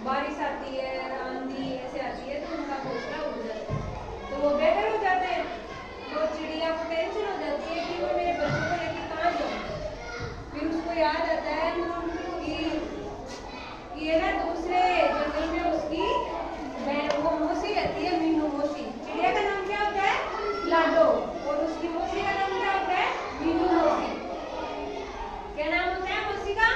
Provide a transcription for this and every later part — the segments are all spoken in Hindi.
बारिश आती है, आंधी ऐसे आती है तो उनका घोंसला उड़ जाता है, तो वो बेघर हो जाते हैं। तो चिड़िया को टेंशन हो जाती है कि मैं मेरे बच्चों को लेके कहाँ जाऊँ। फिर उसको याद आता है कि ये ना दूसरे जंगल में उसकी वो मौसी रहती है, मीनू मौसी। चिड़िया का नाम क्या होता है? लाडो। और उसकी मौसी का नाम क्या होता है? मीनू मौसी। क्या नाम होता है मौसी का?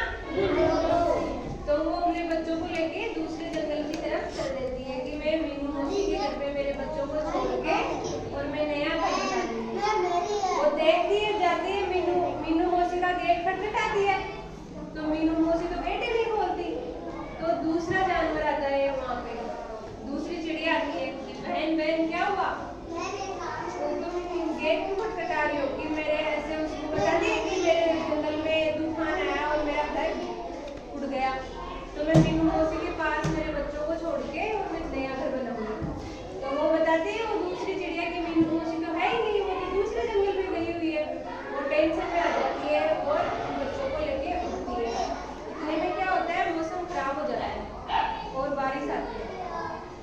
तो वो अपने बच्चों को लेके दूसरे जंगल की तरफ चल देती है कि मैं मीनू मौसी के घर पे मेरे बच्चों को छोड़ के और मैं नया घर बना दूंगी। वो देखती है, जाती है, मीनू मौसी का गेट खटखटाती है, तो मीनू मौसी तो गेट ही नहीं खोलती। तो दूसरा जानवर आता है वहाँ पे, दूसरी चिड़िया आती है कि बहन बहन क्या हुआ, तुम गेट क्यों खटखटा रही हो? कि मेरे ऐसे उसको बता दिए कि मेरे जंगल में तूफान आया और मेरा घर उड़ गया, तो मैं मीनू मौसी के पास मेरे बच्चों को छोड़ के और मैं नया घर बनाऊंगी। तो वो बताती है, वो दूसरी चिड़िया की मीनू मौसी तो है ही नहीं, वो तो दूसरे जंगल में गई हुई है। वो टेंशन में आ जाती है और बच्चों को लेके उड़ती है। इतने में क्या होता है, मौसम खराब हो जाता है और बारिश आती है,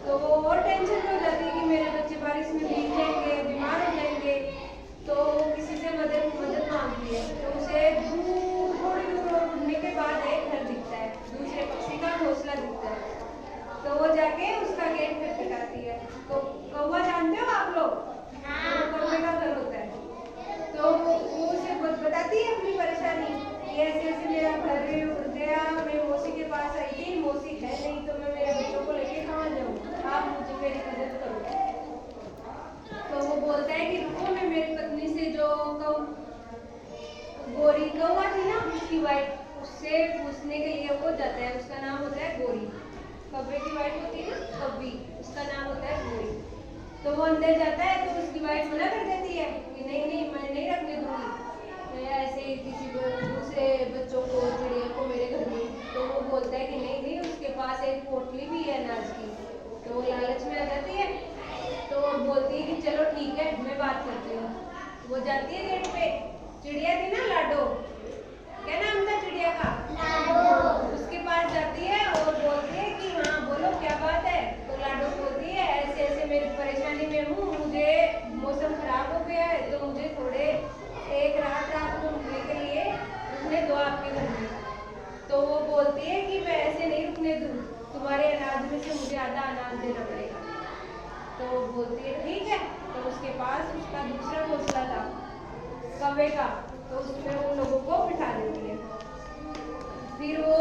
तो वो और टेंशन में हो जाती है कि मेरे बच्चे बारिश में भीग जाएंगे, बीमार हो जाएंगे। तो वो किसी से मदद मांगती है, तो उसे दूर थोड़ी दूर और उड़ने के बाद एक घर दिखता है, दूसरे पक्षी का घोंसला दिखता है। तो वो जाके उसका गेट खटखटाती है। तो कौवा जानते हो आप लोग? तो कौवे का घर होता है। तो वो उसे बताती है अपनी परेशानी, ऐसे ऐसे मेरा घर उड़ गया, मैं मौसी के पास आई थी, मौसी है नहीं, तो मैं मेरे बच्चों को लेके कहाँ जाऊँ, आप मुझे मेरी मदद करो। तो वो बोलता है कि रुको, मैं मेरी पत्नी से जो गोरी कौवा थी ना, उसकी वाइफ, उससे पूछने के लिए वो जाता है। उसका नाम होता है गोरी। कौवे की वाइफ होती है ना कौवी, उसका नाम होता है गोरी। तो वो अंदर जाता है तो उसकी वाइफ मना कर देती है कि नहीं नहीं, मैं नहीं रखने दूंगी, मैं ऐसे ही किसी को दूसरे बच्चों को, चिड़िया को मेरे घर में। तो वो बोलता है कि नहीं नहीं, उसके पास एक पोटली भी है अनाज की। तो वो लालच में आ जाती है, तो वो बोलती है कि चलो ठीक है, मैं बात करती हूँ। वो जाती है गेट पे, चिड़िया थी ना लाडो, क्या नाम था चिड़िया का? लाडो। उसके पास जाती है और बोलती है कि हाँ बोलो क्या बात है। तो लाडो बोलती है ऐसे ऐसे मेरी परेशानी में हूँ, मुझे मौसम खराब हो गया है, तो मुझे थोड़े एक रात को रुकने के लिए रुकने दो आपके घर में। तो वो बोलती है कि मैं ऐसे नहीं रुकने दूँ, तुम्हारे अनाज में से मुझे आधा अनाज देना पड़ेगा। तो वो बोलती है ठीक है। तो उसके पास उसका दूसरा घोंसला था कौवे का, तो उसमें उन लोगों को बिठा देती है। फिर वो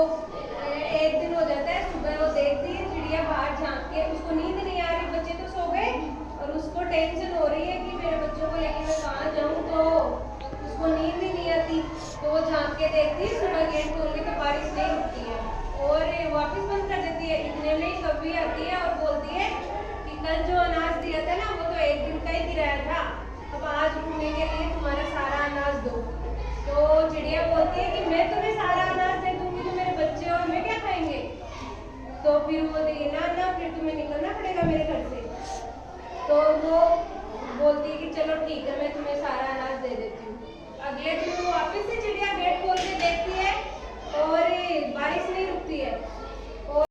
एक दिन हो जाता है, सुबह वो देखती है चिड़िया बाहर झांक के, उसको नींद नहीं आ रही, बच्चे तो सो गए और उसको टेंशन हो रही है कि मेरे बच्चों को लेकर मैं कहाँ जाऊँ, तो उसको नींद ही नहीं आती। तो वो झांक के देखती है, सुबह गेट खोल के तो बारिश नहीं रुकती है और वापस बंद कर देती है। इतने में ही कौवी आती है और बोलती है कि कल जो अनाज दिया था ना, वो तो एक दिन का ही गिराया था, अब आज रुकने के लिए तुम्हारा सारा अनाज दो। तो चिड़िया बोलती है कि मैं तुम्हें सारा अनाज दे दूंगी तो मेरे बच्चे और मैं क्या खाएंगे। तो फिर वो ना ना, फिर तुम्हें निकलना पड़ेगा मेरे घर से। तो वो बोलती है कि चलो ठीक है, मैं तुम्हें सारा अनाज दे देती हूँ। अगले दिन वो वापस से चिड़िया गेट खोल के देखती है और बारिश नहीं रुकती है।